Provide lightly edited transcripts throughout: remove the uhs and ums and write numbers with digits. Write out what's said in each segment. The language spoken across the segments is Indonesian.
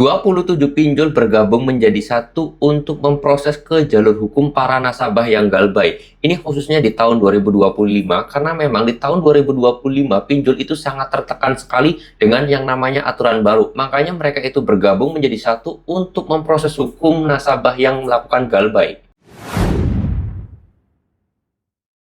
27 pinjol bergabung menjadi satu untuk memproses ke jalur hukum para nasabah yang galbay. Ini khususnya di tahun 2025, karena memang di tahun 2025 pinjol itu sangat tertekan sekali dengan yang namanya aturan baru. Makanya mereka itu bergabung menjadi satu untuk memproses hukum nasabah yang melakukan galbay.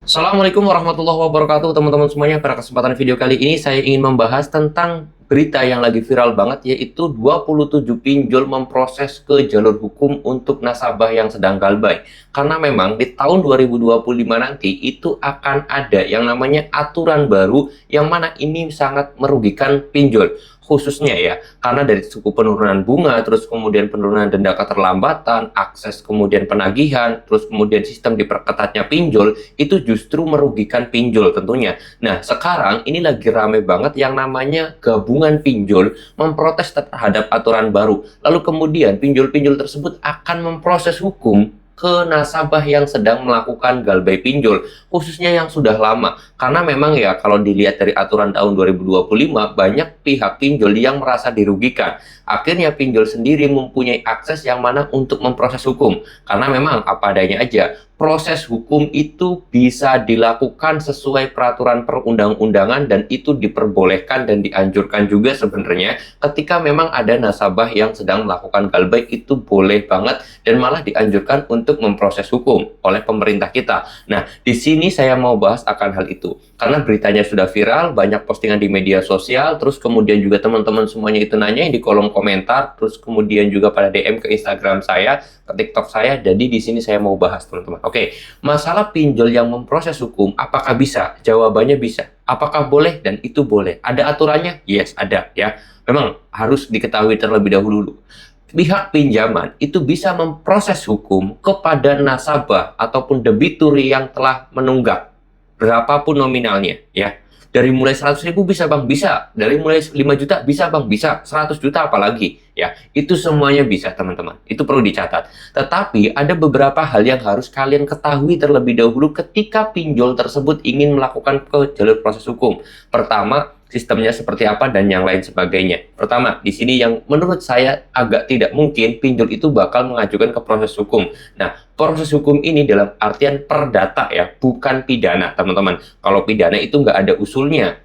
Assalamualaikum warahmatullahi wabarakatuh teman-teman semuanya. Pada kesempatan video kali ini saya ingin membahas tentang berita yang lagi viral banget, yaitu 27 pinjol memproses ke jalur hukum untuk nasabah yang sedang galbay. Karena memang di tahun 2025 nanti itu akan ada yang namanya aturan baru yang mana ini sangat merugikan pinjol. Khususnya ya, karena dari suku penurunan bunga, terus kemudian penurunan denda keterlambatan, akses kemudian penagihan, terus kemudian sistem diperketatnya pinjol, itu justru merugikan pinjol tentunya. Nah, sekarang ini lagi rame banget yang namanya gabungan pinjol memprotes terhadap aturan baru. Lalu kemudian pinjol-pinjol tersebut akan memproses hukum ke nasabah yang sedang melakukan galbay pinjol, khususnya yang sudah lama. Karena memang ya, kalau dilihat dari aturan tahun 2025, banyak pihak pinjol yang merasa dirugikan. Akhirnya pinjol sendiri mempunyai akses yang mana untuk memproses hukum. Karena memang apa adanya aja, proses hukum itu bisa dilakukan sesuai peraturan perundang-undangan dan itu diperbolehkan dan dianjurkan juga sebenarnya ketika memang ada nasabah yang sedang melakukan galbay, itu boleh banget dan malah dianjurkan untuk memproses hukum oleh pemerintah kita. Nah, di sini saya mau bahas akan hal itu karena beritanya sudah viral, banyak postingan di media sosial, terus kemudian juga teman-teman semuanya itu nanya di kolom komentar, terus kemudian juga pada DM ke Instagram saya, ke TikTok saya. Jadi di sini saya mau bahas teman-teman. Oke, masalah pinjol yang memproses hukum, apakah bisa? Jawabannya bisa. Apakah boleh? Dan itu boleh. Ada aturannya? Yes, ada ya. Memang harus diketahui terlebih dahulu. Pihak pinjaman itu bisa memproses hukum kepada nasabah ataupun debitur yang telah menunggak berapapun nominalnya ya. Dari mulai 100.000 bisa bang, bisa. Dari mulai 5 juta bisa bang, bisa. 100 juta apalagi ya. Itu semuanya bisa teman-teman. Itu perlu dicatat. Tetapi ada beberapa hal yang harus kalian ketahui terlebih dahulu ketika pinjol tersebut ingin melakukan ke jalur proses hukum. Pertama, sistemnya seperti apa dan yang lain sebagainya. Pertama, di sini yang menurut saya agak tidak mungkin pinjol itu bakal mengajukan ke proses hukum. Nah, proses hukum ini dalam artian perdata ya, bukan pidana, teman-teman. Kalau pidana itu nggak ada usulnya,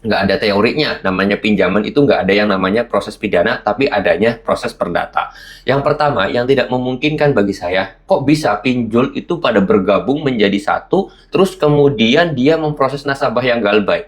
nggak ada teorinya. Namanya pinjaman itu nggak ada yang namanya proses pidana, tapi adanya proses perdata. Yang pertama, yang tidak memungkinkan bagi saya, kok bisa pinjol itu pada bergabung menjadi satu, terus kemudian dia memproses nasabah yang galbay.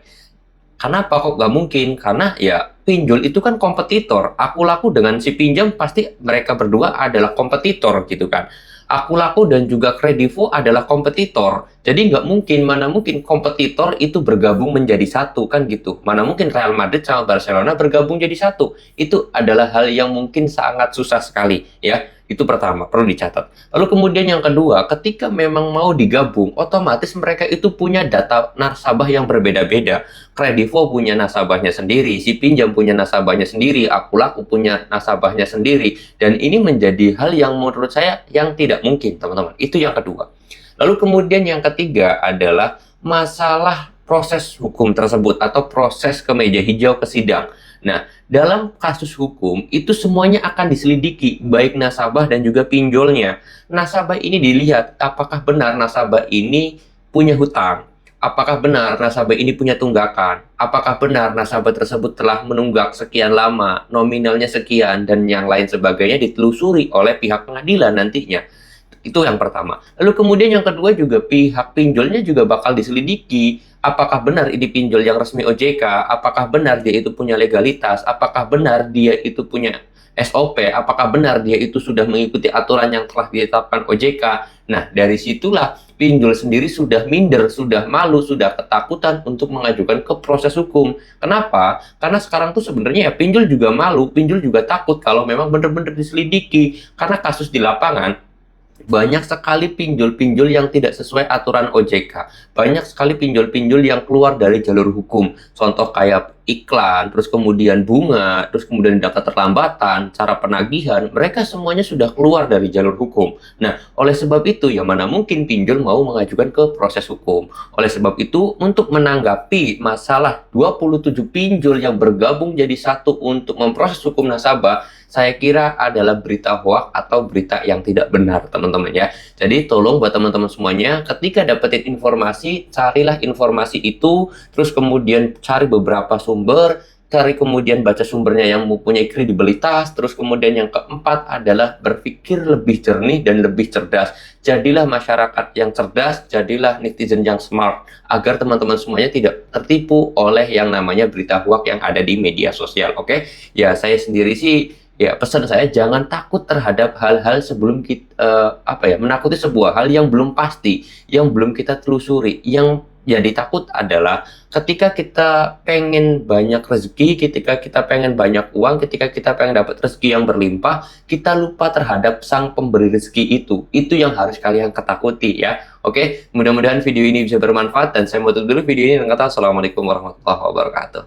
Kenapa kok nggak mungkin? Karena ya pinjol itu kan kompetitor. Aku laku dengan si pinjam pasti mereka berdua adalah kompetitor gitu kan. Aku laku dan juga Kredivo adalah kompetitor. Jadi nggak mungkin, mana mungkin kompetitor itu bergabung menjadi satu kan gitu. Mana mungkin Real Madrid sama Barcelona bergabung jadi satu. Itu adalah hal yang mungkin sangat susah sekali ya. Itu pertama, perlu dicatat. Lalu kemudian yang kedua, ketika memang mau digabung, otomatis mereka itu punya data nasabah yang berbeda-beda. Kredivo punya nasabahnya sendiri, si pinjam punya nasabahnya sendiri, Aku Laku punya nasabahnya sendiri. Dan ini menjadi hal yang menurut saya yang tidak mungkin, teman-teman. Itu yang kedua. Lalu kemudian yang ketiga adalah masalah proses hukum tersebut atau proses ke meja hijau ke sidang. Nah, dalam kasus hukum itu semuanya akan diselidiki, baik nasabah dan juga pinjolnya. Nasabah ini dilihat apakah benar nasabah ini punya hutang, apakah benar nasabah ini punya tunggakan, apakah benar nasabah tersebut telah menunggak sekian lama, nominalnya sekian, dan yang lain sebagainya ditelusuri oleh pihak pengadilan nantinya. Itu yang pertama. Lalu kemudian yang kedua juga pihak pinjolnya juga bakal diselidiki. Apakah benar ini pinjol yang resmi OJK? Apakah benar dia itu punya legalitas? Apakah benar dia itu punya SOP? Apakah benar dia itu sudah mengikuti aturan yang telah ditetapkan OJK? Nah, dari situlah pinjol sendiri sudah minder, sudah malu, sudah ketakutan untuk mengajukan ke proses hukum. Kenapa? Karena sekarang tuh sebenarnya ya pinjol juga malu, pinjol juga takut kalau memang benar-benar diselidiki. Karena kasus di lapangan, banyak sekali pinjol-pinjol yang tidak sesuai aturan OJK. Banyak sekali pinjol-pinjol yang keluar dari jalur hukum. Contoh kayak iklan, terus kemudian bunga, terus kemudian denda keterlambatan, cara penagihan, mereka semuanya sudah keluar dari jalur hukum. Nah, oleh sebab itu, ya mana mungkin pinjol mau mengajukan ke proses hukum. Oleh sebab itu, untuk menanggapi masalah 27 pinjol yang bergabung jadi satu untuk memproses hukum nasabah, saya kira adalah berita hoax atau berita yang tidak benar, teman-teman ya. Jadi tolong buat teman-teman semuanya, ketika dapetin informasi, carilah informasi itu, terus kemudian cari beberapa sumber, cari kemudian baca sumbernya yang mempunyai kredibilitas, terus kemudian yang keempat adalah berpikir lebih jernih dan lebih cerdas. Jadilah masyarakat yang cerdas, jadilah netizen yang smart, agar teman-teman semuanya tidak tertipu oleh yang namanya berita hoax yang ada di media sosial, oke? Ya, saya sendiri sih, ya pesan saya jangan takut terhadap hal-hal sebelum kita, menakuti sebuah hal yang belum pasti, yang belum kita telusuri, yang jadi takut adalah ketika kita pengen banyak rezeki, ketika kita pengen banyak uang, ketika kita pengen dapat rezeki yang berlimpah, kita lupa terhadap sang pemberi rezeki itu. Itu yang harus kalian ketakuti ya. Oke, mudah-mudahan video ini bisa bermanfaat dan saya mau tutup dulu video ini dengan kata Assalamualaikum warahmatullahi wabarakatuh.